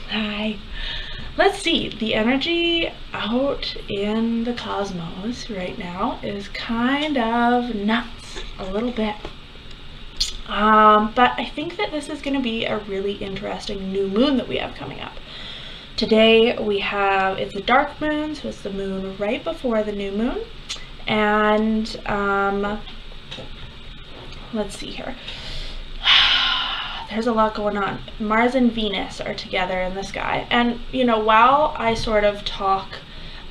Hi. Let's see, the energy out in the cosmos right now is kind of nuts, a little bit. But I think that this is going to be a really interesting new moon that we have coming up. Today it's a dark moon, so it's the moon right before the new moon. And let's see here. There's a lot going on. Mars and Venus are together in the sky. And, while I sort of talk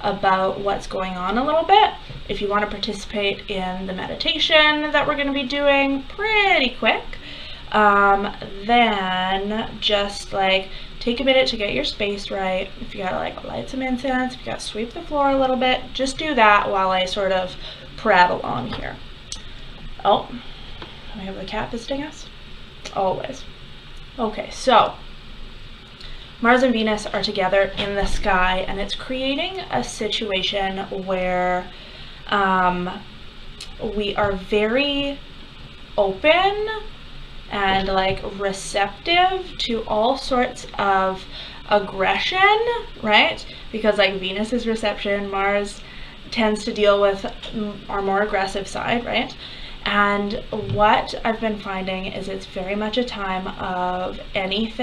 about what's going on a little bit, if you want to participate in the meditation that we're going to be doing pretty quick, then just take a minute to get your space right. If you gotta light some incense, if you gotta sweep the floor a little bit, just do that while I sort of prattle on here. Oh, we have the cat visiting us? Always. Okay, so Mars and Venus are together in the sky, and it's creating a situation where we are very open and receptive to all sorts of aggression, right? Because Venus is reception, Mars tends to deal with our more aggressive side, right? And what I've been finding is it's very much a time of any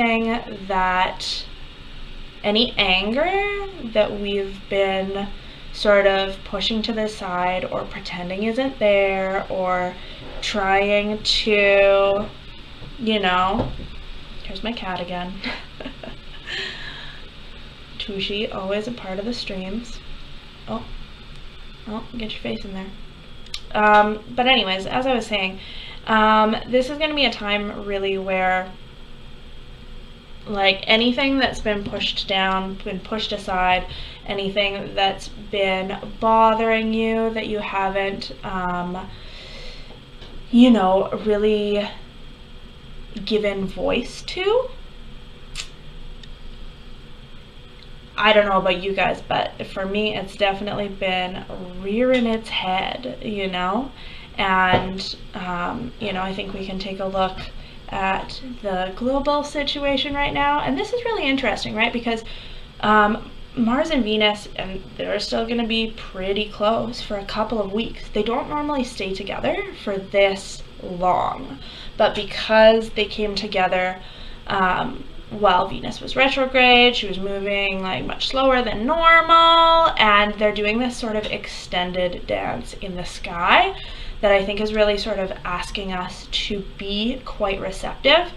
anger that we've been sort of pushing to the side or pretending isn't there, or trying to, here's my cat again. Tushy, always a part of the streams. Oh, get your face in there. But anyways, as I was saying, this is going to be a time really where anything that's been pushed down, been pushed aside, anything that's been bothering you that you haven't, really given voice to. I don't know about you guys, but for me, it's definitely been rearing its head, and, I think we can take a look at the global situation right now. And this is really interesting, right? Because Mars and Venus, and they're still going to be pretty close for a couple of weeks. They don't normally stay together for this long, but because they came together while Venus was retrograde, she was moving much slower than normal, and they're doing this sort of extended dance in the sky that I think is really sort of asking us to be quite receptive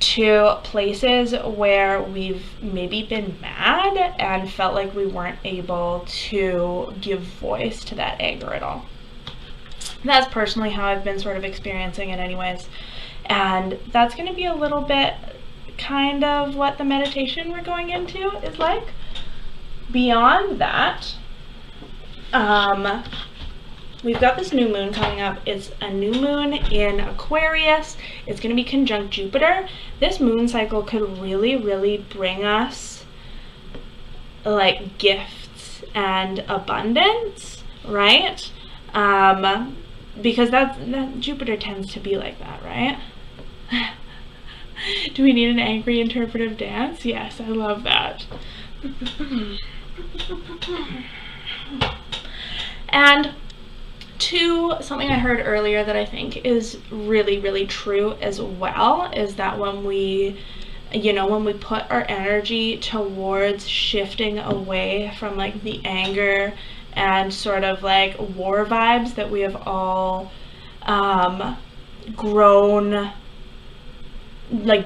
to places where we've maybe been mad and felt like we weren't able to give voice to that anger at all. That's personally how I've been sort of experiencing it anyways, and that's going to be a little bit kind of what the meditation we're going into is like. Beyond that, we've got this new moon coming up. It's a new moon in Aquarius. It's going to be conjunct Jupiter. This moon cycle could really, really bring us gifts and abundance, right? Because that Jupiter tends to be like that, right? Do we need an angry interpretive dance? Yes, I love that. And something I heard earlier that I think is really, really true as well is that when we put our energy towards shifting away from the anger and sort of war vibes that we have all grown,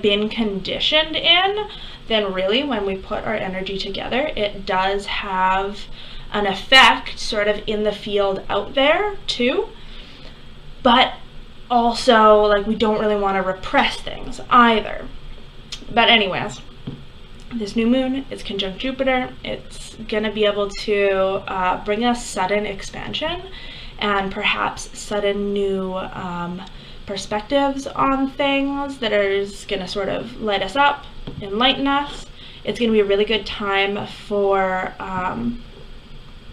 been conditioned in, then really when we put our energy together, it does have an effect sort of in the field out there too. But also we don't really want to repress things either. But anyways, this new moon is conjunct Jupiter. It's gonna be able to bring us sudden expansion and perhaps sudden new perspectives on things that are going to sort of light us up, enlighten us. It's going to be a really good time for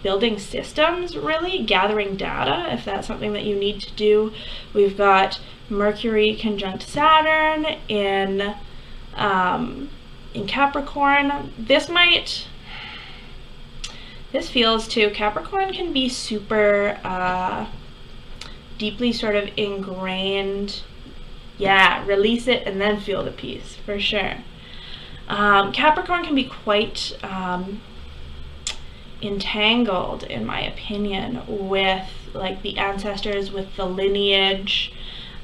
building systems, really, gathering data, if that's something that you need to do. We've got Mercury conjunct Saturn in In Capricorn, this feels too, Capricorn can be super deeply sort of ingrained. Yeah, release it and then feel the peace, for sure. Capricorn can be quite entangled, in my opinion, with like the ancestors, with the lineage,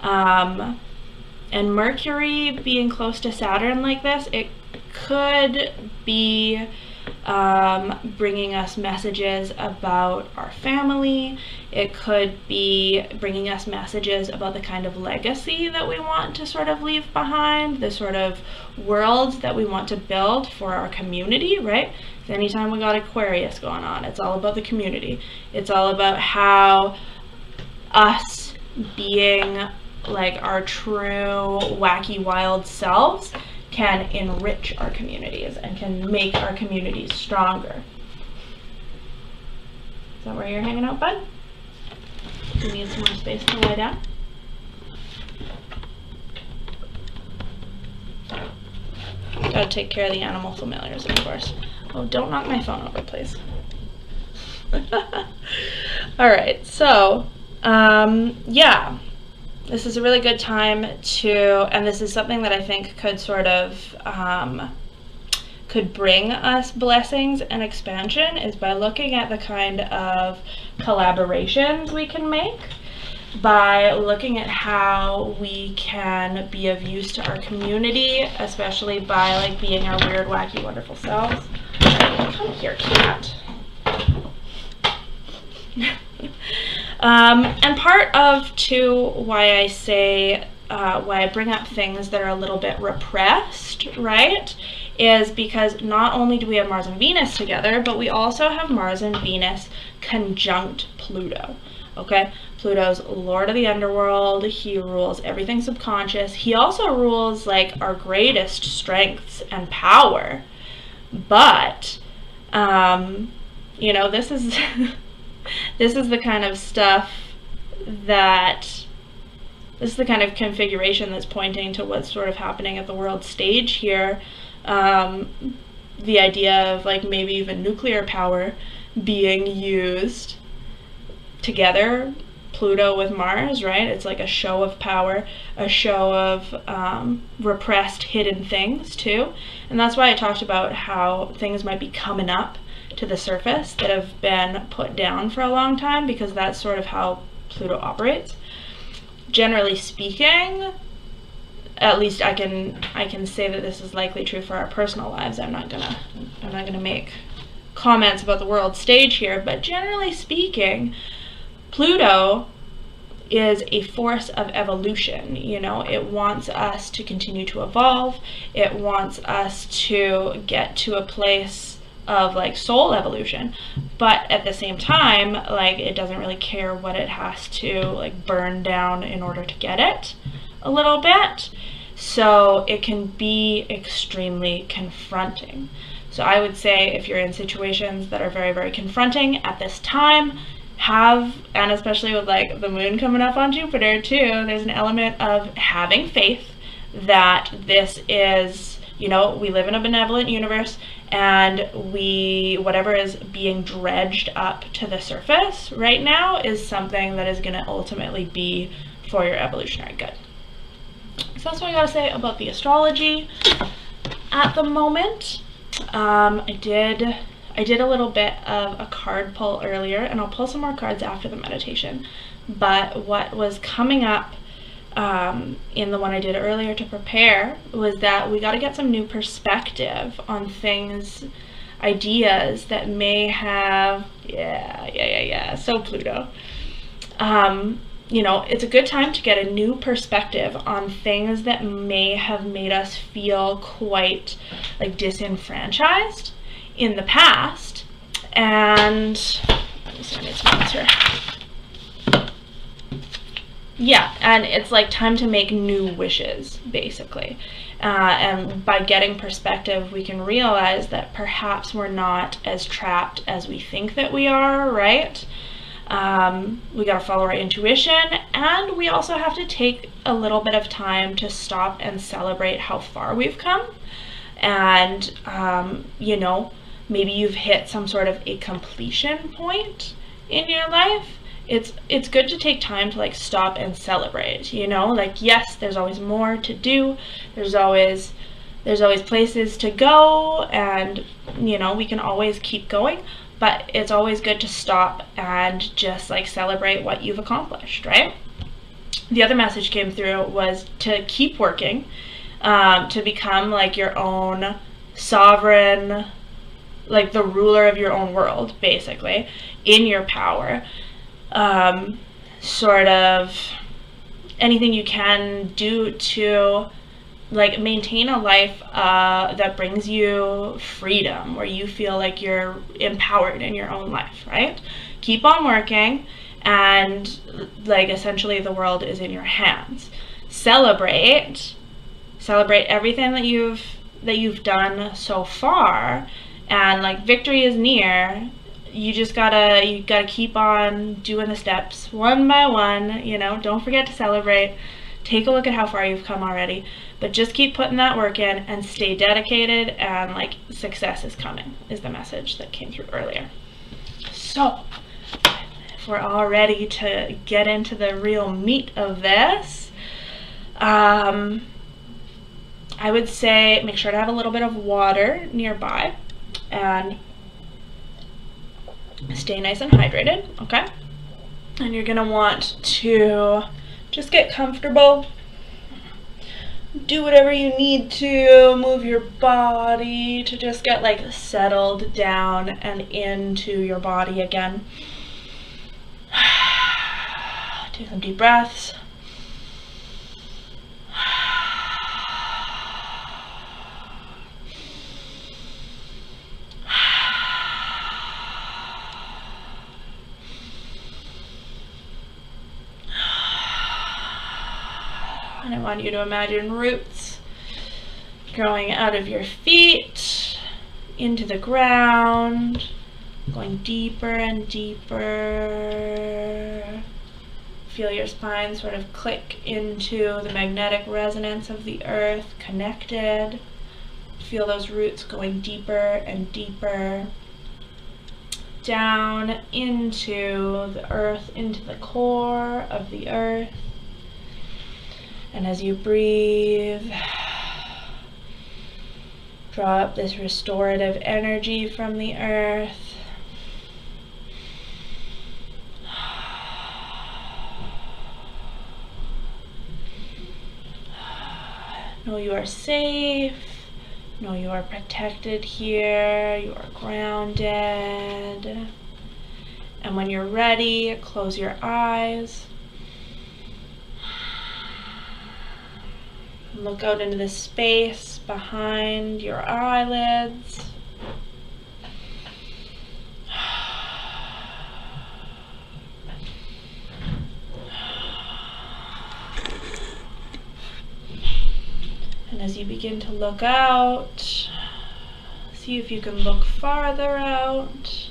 and Mercury being close to Saturn like this, it could be bringing us messages about our family. It could be bringing us messages about the kind of legacy that we want to sort of leave behind, the sort of world that we want to build for our community, right? So anytime we got Aquarius going on, it's all about the community. It's all about how us being like our true wacky wild selves can enrich our communities and can make our communities stronger. Is that where you're hanging out, bud? Do you need some more space to lie down? Gotta take care of the animal familiars, of course. Oh, don't knock my phone over, please. Alright, so, yeah. This is a really good time to, and this is something that I think could sort of, could bring us blessings and expansion, is by looking at the kind of collaborations we can make, by looking at how we can be of use to our community, especially by like being our weird, wacky, wonderful selves. Come here, cat. And part of, too, why I say, why I bring up things that are a little bit repressed, right, is because not only do we have Mars and Venus together, but we also have Mars and Venus conjunct Pluto, okay? Pluto's Lord of the Underworld. He rules everything subconscious. He also rules, like, our greatest strengths and power. But, you know, this is... This is the kind of stuff that, this is the kind of configuration that's pointing to what's sort of happening at the world stage here. The idea of like maybe even nuclear power being used together, Pluto with Mars, right? It's like a show of power, a show of repressed hidden things too. And that's why I talked about how things might be coming up to the surface that have been put down for a long time, because that's sort of how Pluto operates. Generally speaking, at least I can say that this is likely true for our personal lives. I'm not gonna make comments about the world stage here, but generally speaking, Pluto is a force of evolution. You know, it wants us to continue to evolve. It wants us to get to a place of like soul evolution, but at the same time, like, it doesn't really care what it has to like burn down in order to get it a little bit. So it can be extremely confronting. So I would say if you're in situations that are very, very confronting at this time, and especially with like the moon coming up on Jupiter too, there's an element of having faith that this is, you know, we live in a benevolent universe, and whatever is being dredged up to the surface right now is something that is going to ultimately be for your evolutionary good. So that's what I gotta say about the astrology at the moment. I did a little bit of a card pull earlier, and I'll pull some more cards after the meditation. But what was coming up in the one I did earlier to prepare was that we got to get some new perspective on things, ideas that may have, so Pluto. You know, it's a good time to get a new perspective on things that may have made us feel quite like disenfranchised in the past. And yeah, and it's like time to make new wishes, basically. And by getting perspective, we can realize that perhaps we're not as trapped as we think that we are, right? We gotta follow our intuition, and we also have to take a little bit of time to stop and celebrate how far we've come. and you know, maybe you've hit some sort of a completion point in your life, it's good to take time to like stop and celebrate, you know, like yes, there's always more to do, there's always places to go, and you know, we can always keep going, but it's always good to stop and just like celebrate what you've accomplished, right? The other message came through was to keep working, to become like your own sovereign, like the ruler of your own world, basically, in your power. Sort of anything you can do to like maintain a life that brings you freedom, where you feel like you're empowered in your own life, right? Keep on working, and like essentially the world is in your hands. Celebrate everything that you've done so far, and like victory is near. You gotta keep on doing the steps one by one, you know, don't forget to celebrate. Take a look at how far you've come already, but just keep putting that work in and stay dedicated, and like success is coming, is the message that came through earlier. So if we're all ready to get into the real meat of this, I would say make sure to have a little bit of water nearby and stay nice and hydrated, okay? And you're gonna want to just get comfortable, do whatever you need to, move your body to just get like settled down and into your body again. Take some deep breaths. And I want you to imagine roots growing out of your feet into the ground, going deeper and deeper. Feel your spine sort of click into the magnetic resonance of the earth, connected. Feel those roots going deeper and deeper down into the earth, into the core of the earth. And as you breathe, draw up this restorative energy from the earth. Know you are safe. Know you are protected here. You are grounded. And when you're ready, close your eyes. Look out into the space behind your eyelids. And as you begin to look out, see if you can look farther out,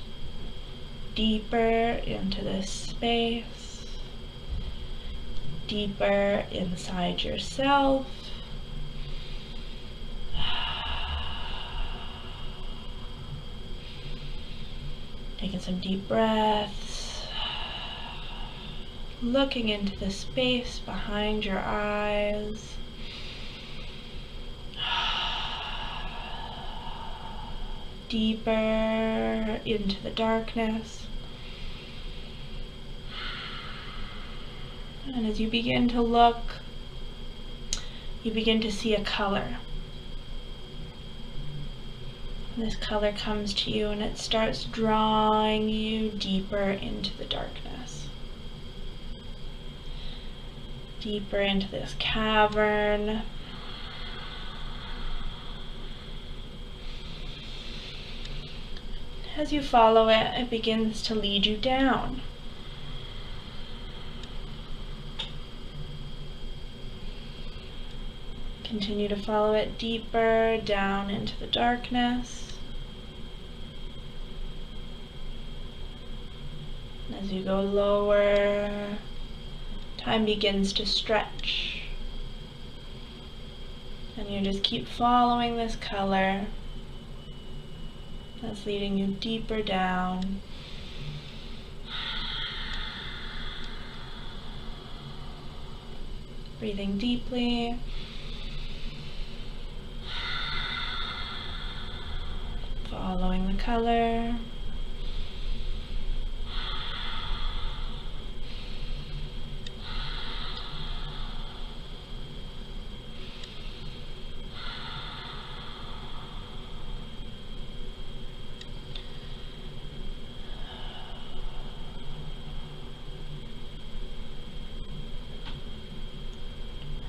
deeper into this space, deeper inside yourself. Taking some deep breaths, looking into the space behind your eyes. Deeper into the darkness. And as you begin to look, you begin to see a color. This color comes to you and it starts drawing you deeper into the darkness. Deeper into this cavern. As you follow it, it begins to lead you down. Continue to follow it deeper down into the darkness. As you go lower, time begins to stretch. And you just keep following this color that's leading you deeper down. Breathing deeply. Following the color.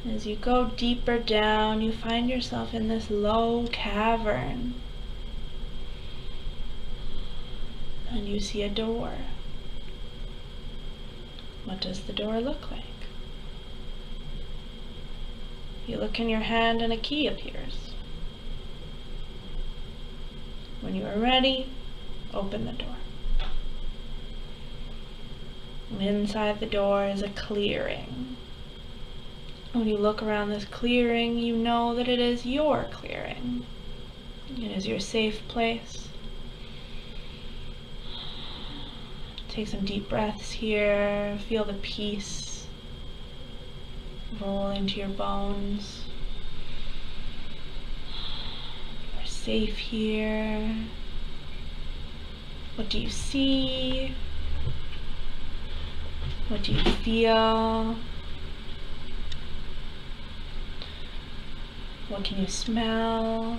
As you go deeper down, you find yourself in this low cavern. And you see a door. What does the door look like? You look in your hand and a key appears. When you are ready, open the door. And inside the door is a clearing. When you look around this clearing, you know that it is your clearing. It is your safe place. Take some deep breaths here. Feel the peace roll into your bones. You're safe here. What do you see? What do you feel? What can you smell?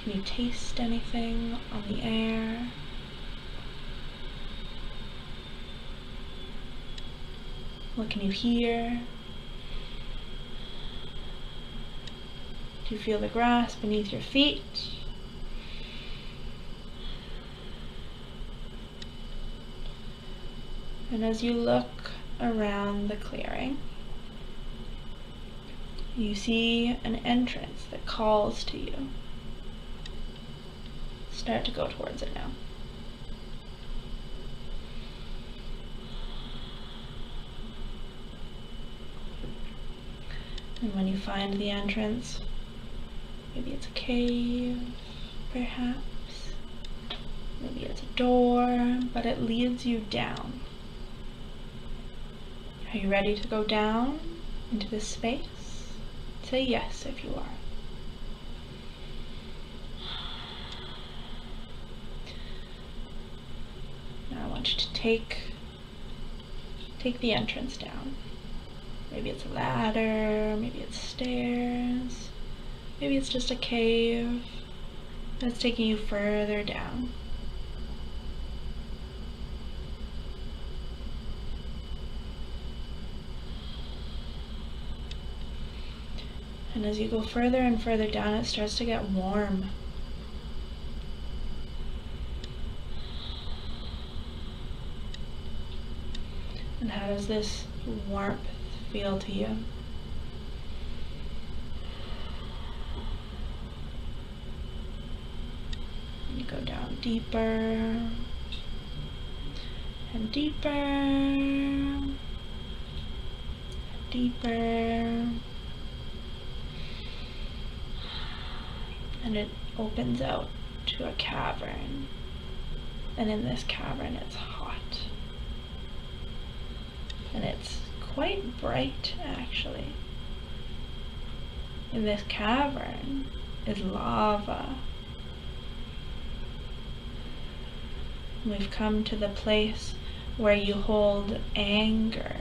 Can you taste anything on the air? What can you hear? Do you feel the grass beneath your feet? And as you look around the clearing, you see an entrance that calls to you. Start to go towards it now. And when you find the entrance, maybe it's a cave, perhaps. Maybe it's a door, but it leads you down. Are you ready to go down into this space? Say yes if you are. Now I want you to take the entrance down. Maybe it's a ladder, maybe it's stairs, maybe it's just a cave that's taking you further down. And as you go further and further down, it starts to get warm. And how does this warmth feel to you? You go down deeper and deeper and deeper, and it opens out to a cavern. And in this cavern it's hot, and it's quite bright actually. In this cavern is lava. We've come to the place where you hold anger.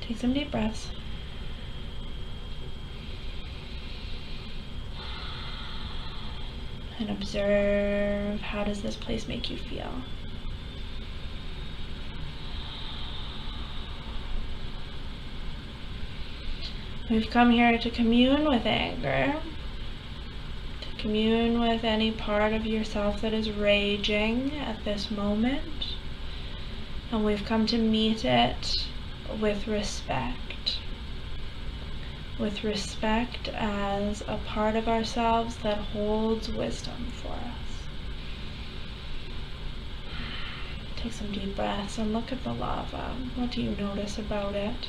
Take some deep breaths. And observe, how does this place make you feel? We've come here to commune with anger, to commune with any part of yourself that is raging at this moment, and we've come to meet it with respect as a part of ourselves that holds wisdom for us. Take some deep breaths and look at the lava. What do you notice about it?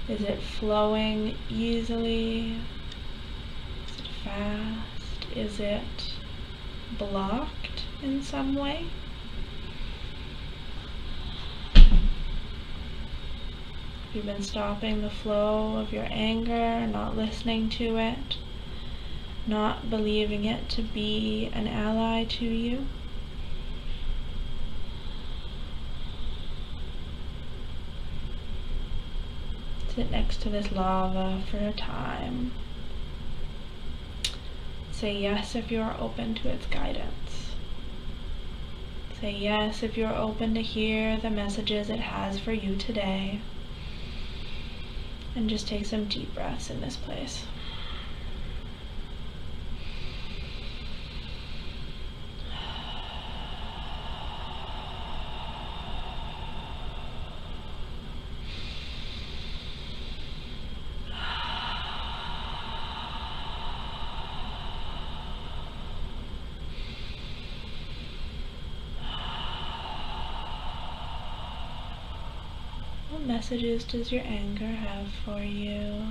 Is it flowing easily? Is it fast? Is it blocked in some way? Have you been stopping the flow of your anger, not listening to it, not believing it to be an ally to you? Sit next to this lava for a time. Say yes if you are open to its guidance. Say yes if you are open to hear the messages it has for you today. And just take some deep breaths in this place. What messages does your anger have for you?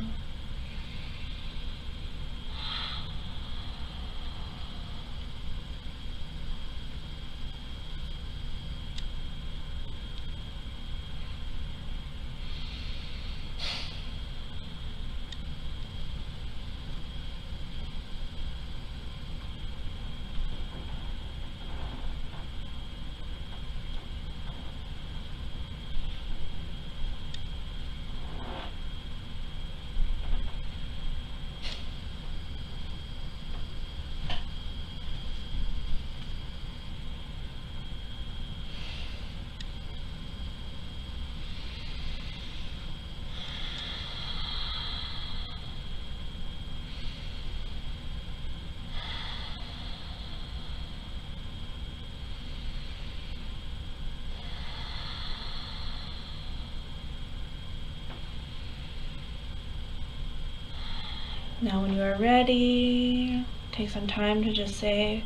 Now when you are ready, take some time to just say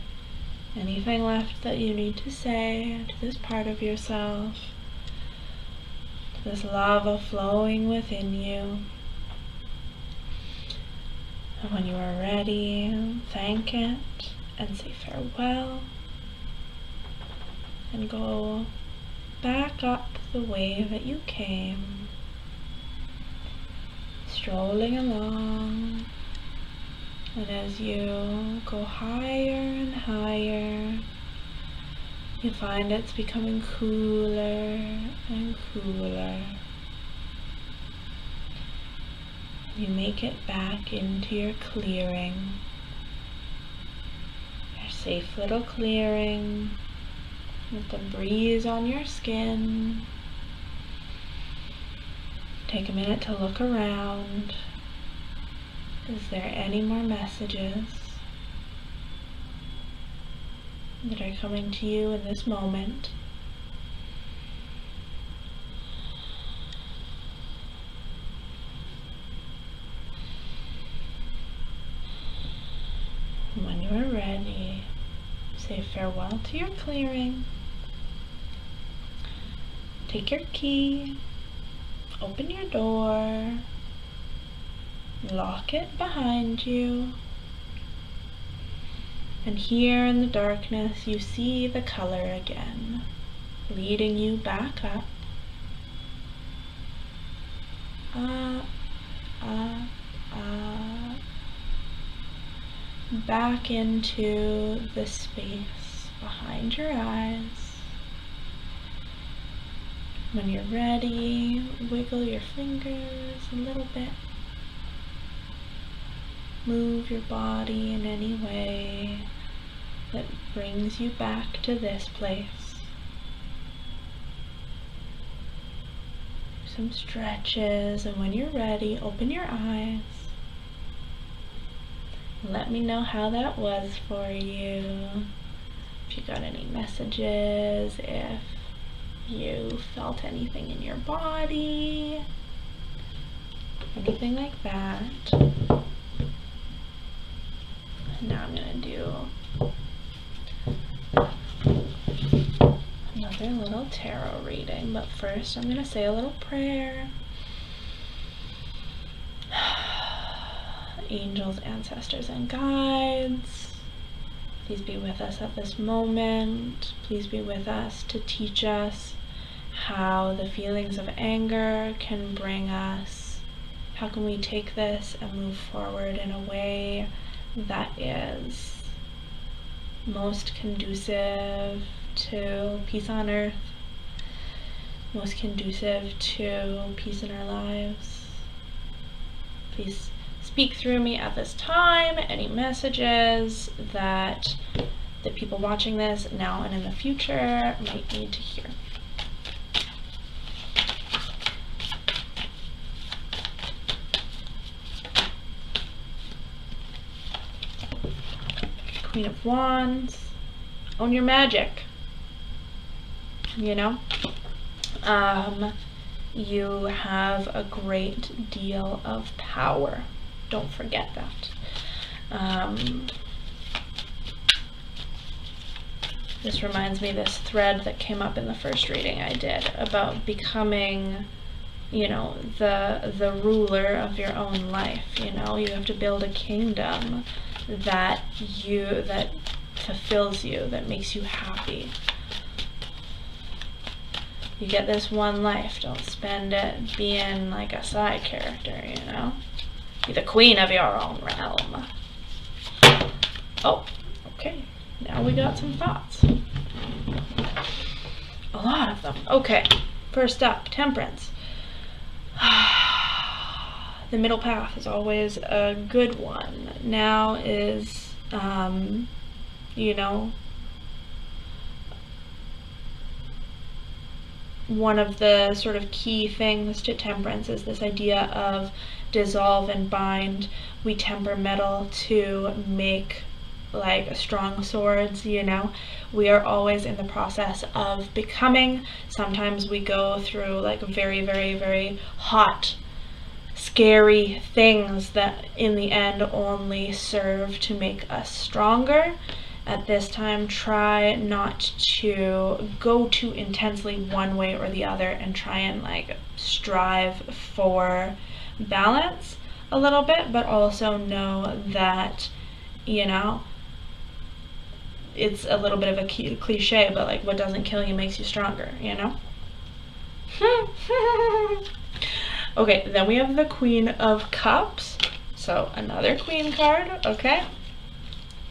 anything left that you need to say to this part of yourself, to this lava flowing within you. And when you are ready, thank it and say farewell and go back up the way that you came, strolling along. And as you go higher and higher, you find it's becoming cooler and cooler. You make it back into your clearing, your safe little clearing, with the breeze on your skin. Take a minute to look around. Is there any more messages that are coming to you in this moment? When you are ready, say farewell to your clearing. Take your key, open your door, lock it behind you, and here in the darkness you see the color again, leading you back up, back into the space behind your eyes. When you're ready, wiggle your fingers a little bit. Move your body in any way that brings you back to this place. Some stretches, and when you're ready, open your eyes. Let me know how that was for you. If you got any messages, if you felt anything in your body, anything like that. Now I'm going to do another little tarot reading, but first I'm going to say a little prayer. angels, ancestors, and guides, please be with us at this moment. Please be with us to teach us how the feelings of anger can bring us, how can we take this and move forward in a way that is most conducive to peace on earth, most conducive to peace in our lives. Please speak through me at this time, any messages that the people watching this now and in the future might need to hear. Queen of Wands, own your magic, you know? You have a great deal of power. Don't forget that. This reminds me of this thread that came up in the first reading I did about becoming, you know, the ruler of your own life. You know, you have to build a kingdom that fulfills you, that makes you happy. You get this one life. Don't spend it being like a side character, you know? Be the queen of your own realm. Oh, okay. Now we got some thoughts. A lot of them. Okay. First up, Temperance. The middle path is always a good one. Now is, you know, one of the sort of key things to temperance is this idea of dissolve and bind. We temper metal to make like strong swords, you know. We are always in the process of becoming. Sometimes we go through like very, very, very hot, scary things that in the end only serve to make us stronger. At this time, try not to go too intensely one way or the other and try and like strive for balance a little bit, but also know that, you know, it's a little bit of a cliche, but like what doesn't kill you makes you stronger, you know? Okay, then we have the Queen of Cups. So another Queen card, okay?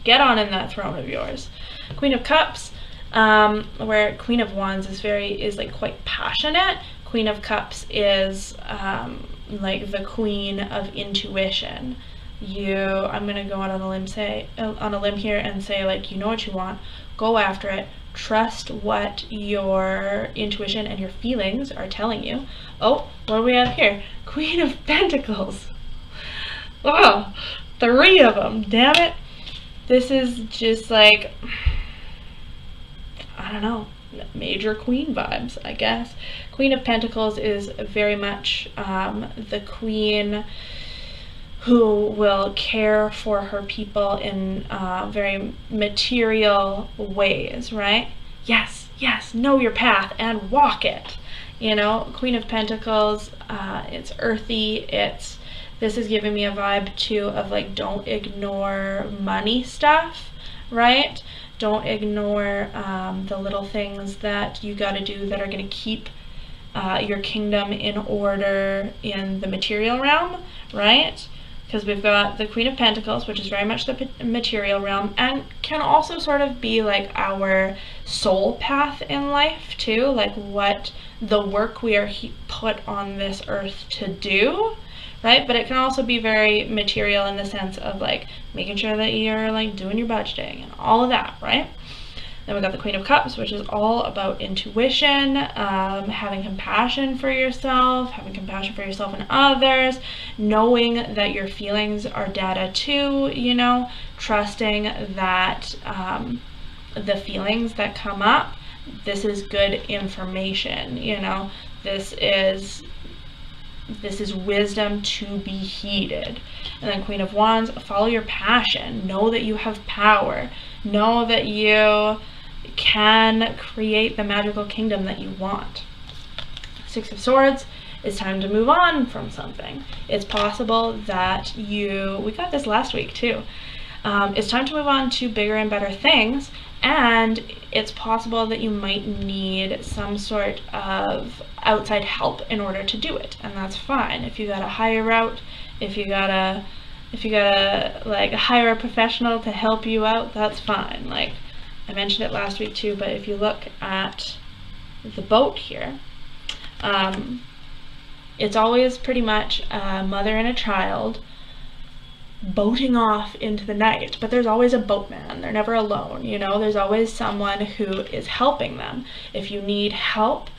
Get on in that throne of yours. Queen of Cups, where Queen of Wands is like quite passionate. Queen of Cups is like the queen of intuition. I'm gonna go out on a limb here and say, like, you know what you want, go after it. Trust what your intuition and your feelings are telling you. Oh, what do we have here? Queen of Pentacles. Oh, 3 of them, damn it. This is just like, I don't know, major queen vibes, I guess. Queen of Pentacles is very much the queen who will care for her people in very material ways, right? Yes, yes, know your path and walk it. You know, Queen of Pentacles, it's earthy, this is giving me a vibe too of like, don't ignore money stuff, right? Don't ignore the little things that you got to do that are going to keep your kingdom in order in the material realm, right? Because we've got the Queen of Pentacles, which is very much the material realm, and can also sort of be like our soul path in life too, like what the work we are put on this earth to do, right? But it can also be very material in the sense of like making sure that you're like doing your budgeting and all of that, right? Then we got the Queen of Cups, which is all about intuition, having compassion for yourself and others, knowing that your feelings are data too, you know, trusting that the feelings that come up, this is good information, you know, this is wisdom to be heeded. And then Queen of Wands, follow your passion, know that you have power, know that you can create the magical kingdom that you want. 6 of Swords It's time to move on from something. It's possible that we got this last week too. It's time to move on to bigger and better things, and it's possible that you might need some sort of outside help in order to do it, and that's fine. If you gotta hire out, if you gotta like hire a professional to help you out, that's fine. Like I mentioned it last week too, but if you look at the boat here, it's always pretty much a mother and a child boating off into the night, but there's always a boatman. They're never alone, you know. There's always someone who is helping them. If you need help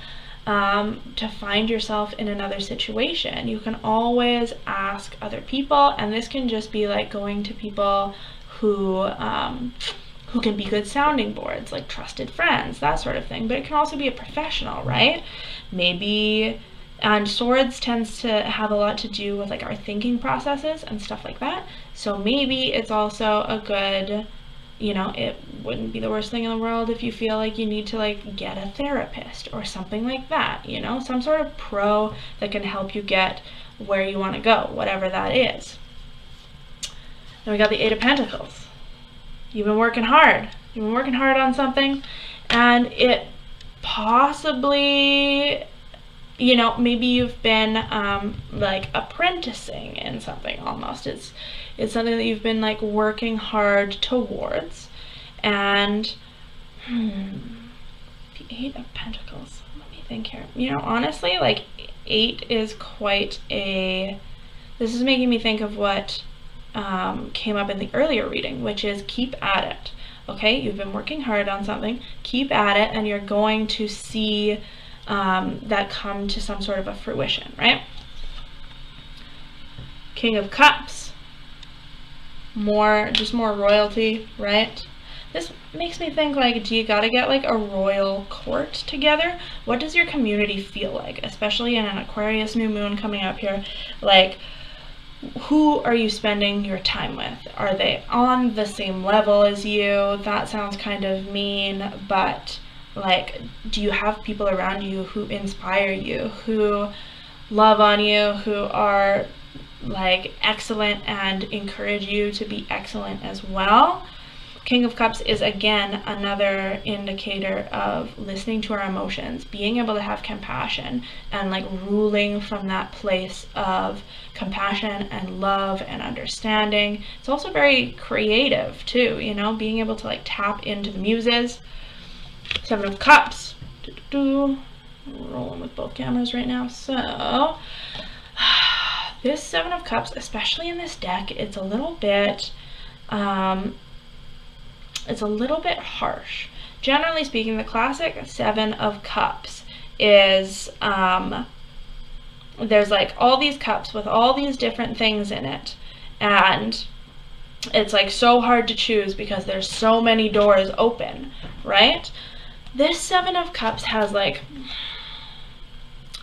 to find yourself in another situation, you can always ask other people, and this can just be like going to people who can be good sounding boards, like trusted friends, that sort of thing. But it can also be a professional, right? Maybe. And swords tends to have a lot to do with like our thinking processes and stuff like that. So maybe it's also a good, you know, it wouldn't be the worst thing in the world if you feel like you need to like get a therapist or something like that, you know, some sort of pro that can help you get where you want to go, whatever that is. Then we got the Eight of Pentacles. You've been working hard. You've been working hard on something, and it possibly, you know, maybe you've been like apprenticing in something almost. It's something that you've been like working hard towards. And the Eight of Pentacles. Let me think here. You know, honestly, like 8 is quite a, this is making me think of what came up in the earlier reading, which is keep at it. Okay, you've been working hard on something, keep at it, and you're going to see that come to some sort of a fruition, right? King of Cups, just more royalty, right? This makes me think, like, do you gotta get like a royal court together? What does your community feel like, especially in an Aquarius new moon coming up here? Like, who are you spending your time with? Are they on the same level as you? That sounds kind of mean, but like, do you have people around you who inspire you, who love on you, who are like excellent and encourage you to be excellent as well? King of Cups is again another indicator of listening to our emotions, being able to have compassion, and like ruling from that place of compassion and love and understanding. It's also very creative too, you know, being able to like tap into the muses. Seven of Cups. Rolling with both cameras right now. So this Seven of Cups, especially in this deck, it's a little bit harsh. Generally speaking, the classic Seven of Cups is there's like all these cups with all these different things in it, and it's like so hard to choose because there's so many doors open, right? This Seven of Cups has like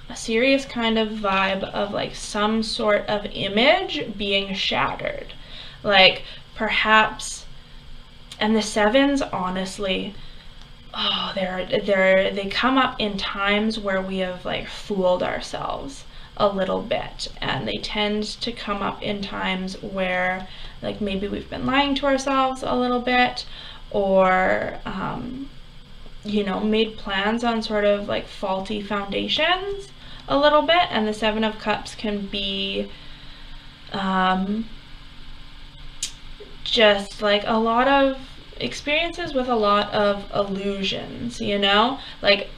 a serious kind of vibe of like some sort of image being shattered. Like perhaps, and the sevens, honestly, oh, they come up in times where we have like fooled ourselves a little bit, and they tend to come up in times where like maybe we've been lying to ourselves a little bit, or you know, made plans on sort of like faulty foundations a little bit. And the Seven of Cups can be just like a lot of experiences with a lot of illusions, you know, like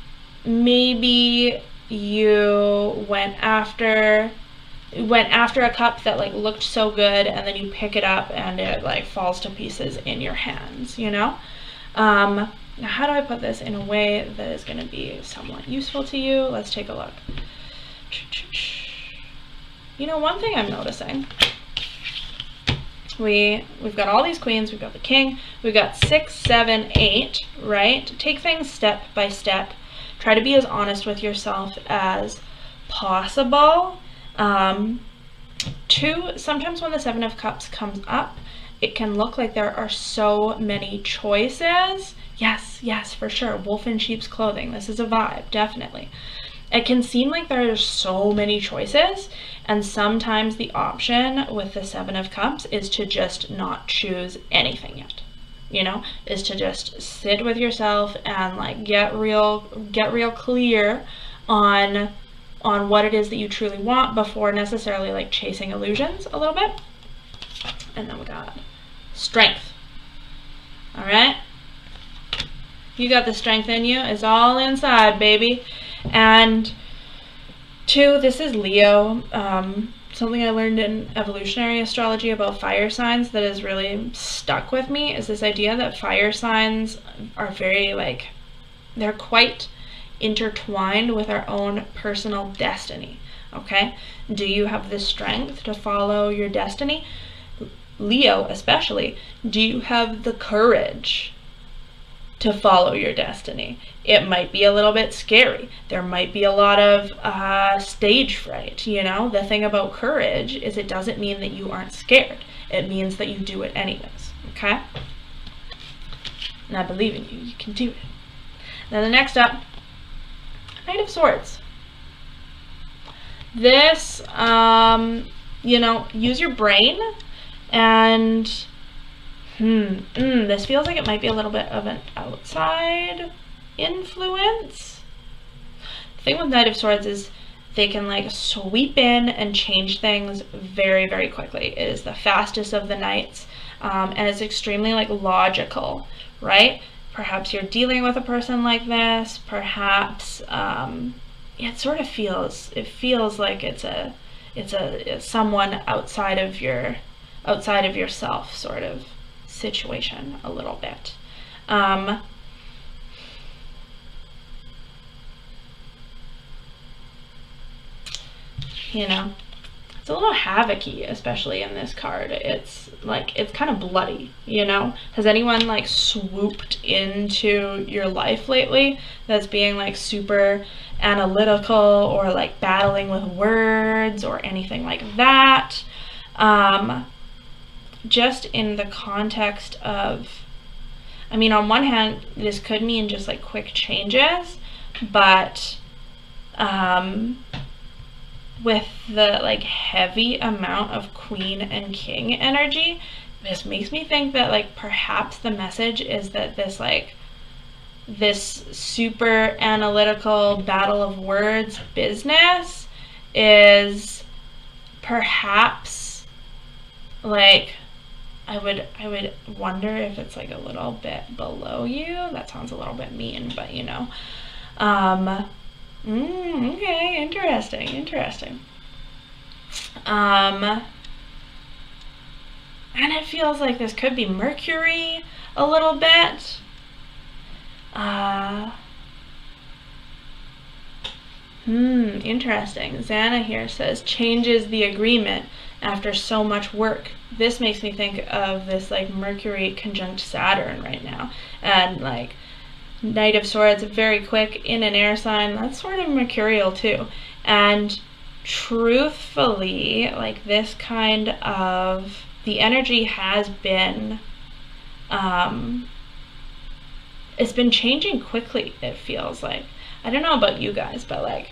maybe you went after a cup that like looked so good, and then you pick it up and it like falls to pieces in your hands, you know. Now, how do I put this in a way that is going to be somewhat useful to you? Let's take a look. You know, one thing I'm noticing, we've got all these queens, we've got the king, we've got 6, 7, 8, right? Take things step by step. Try to be as honest with yourself as possible. 2, sometimes when the Seven of Cups comes up, it can look like there are so many choices. Yes, for sure. Wolf in sheep's clothing. This is a vibe, definitely. it can seem like there are so many choices, and sometimes the option with the Seven of Cups is to just not choose anything yet. You know, is to just sit with yourself and like get real clear on what it is that you truly want before necessarily like chasing illusions a little bit. And then we got strength. All right, you got the strength in you. It's all inside, baby. And 2, this is Leo. Something I learned in evolutionary astrology about fire signs that has really stuck with me is this idea that fire signs are very like, they're quite intertwined with our own personal destiny. Okay, do you have the strength to follow your destiny? Leo especially, do you have the courage to follow your destiny? It might be a little bit scary. There might be a lot of stage fright, you know? The thing about courage is it doesn't mean that you aren't scared. It means that you do it anyways, okay? And I believe in you. You can do it. Now the next up, Knight of Swords. This, you know, use your brain, and this feels like it might be a little bit of an outside influence. The thing with Knight of Swords is they can like sweep in and change things very, very quickly. It is the fastest of the knights, and it's extremely like logical, right? Perhaps you're dealing with a person like this. Perhaps it sort of feels like it's someone outside of yourself sort of situation a little bit. You know, it's a little havoc-y, especially in this card. It's like, it's kind of bloody, you know? Has anyone like swooped into your life lately that's being like super analytical or like battling with words or anything like that? Just in the context of, I mean, on one hand, this could mean just like quick changes, but with the like heavy amount of Queen and King energy, this makes me think that like perhaps the message is that this super analytical battle of words business is perhaps like, I would wonder if it's like a little bit below you. That sounds a little bit mean, but you know. Okay, interesting. And it feels like this could be Mercury a little bit. Interesting. Xana here says, changes the agreement after so much work. This makes me think of this like Mercury conjunct Saturn right now. And like Knight of Swords, very quick in an air sign. That's sort of mercurial too. And truthfully, like this kind of, the energy has been, it's been changing quickly, it feels like. I don't know about you guys, but like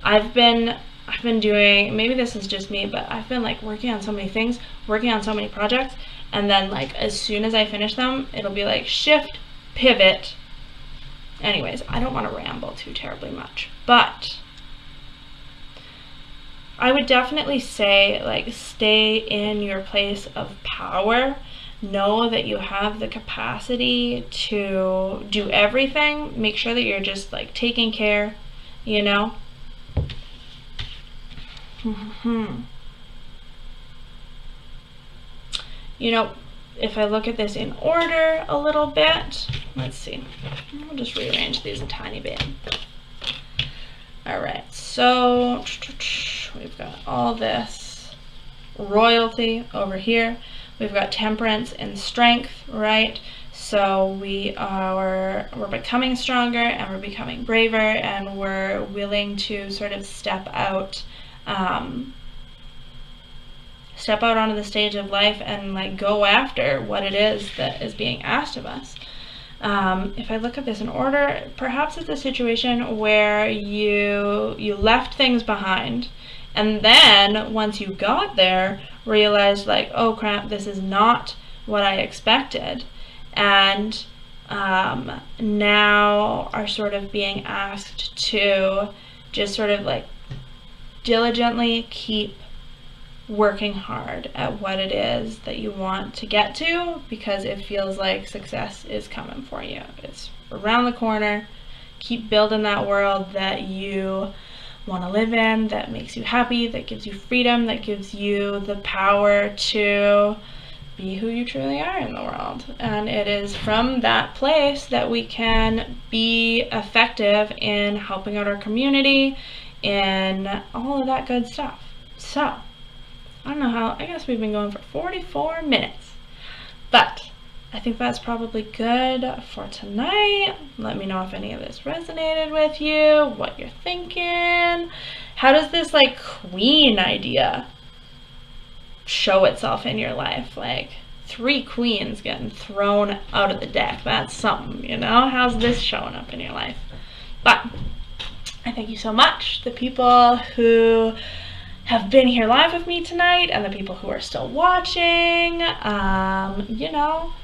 I've been doing, maybe this is just me, but I've been like working on so many things, working on so many projects, and then like as soon as I finish them, it'll be like shift, pivot. Anyways, I don't want to ramble too terribly much, but I would definitely say like stay in your place of power. Know that you have the capacity to do everything. Make sure that you're just like taking care, you know. You know, if I look at this in order a little bit, let's see. I'll just rearrange these a tiny bit. All right, so we've got all this royalty over here. We've got temperance and strength, right? So we're becoming stronger and we're becoming braver and we're willing to sort of step out onto the stage of life and like go after what it is that is being asked of us. if I look at this in order, perhaps it's a situation where you left things behind, and then once you got there, realized like, oh crap, this is not what I expected, and now are sort of being asked to just sort of like diligently keep working hard at what it is that you want to get to, because it feels like success is coming for you. It's around the corner. Keep building that world that you want to live in, that makes you happy, that gives you freedom, that gives you the power to be who you truly are in the world. And it is from that place that we can be effective in helping out our community and all of that good stuff. So I don't know how, I guess we've been going for 44 minutes, but I think that's probably good for tonight. Let me know if any of this resonated with you, what you're thinking. How does this like queen idea show itself in your life? Like 3 queens getting thrown out of the deck. That's something, you know? How's this showing up in your life? But I thank you so much, the people who have been here live with me tonight and the people who are still watching. You know,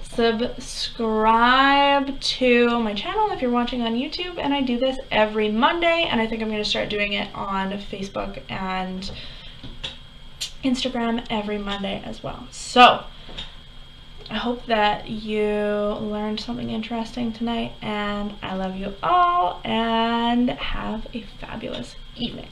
subscribe to my channel if you're watching on YouTube, and I do this every Monday, and I think I'm going to start doing it on Facebook and Instagram every Monday as well. So I hope that you learned something interesting tonight, and I love you all, and have a fabulous evening.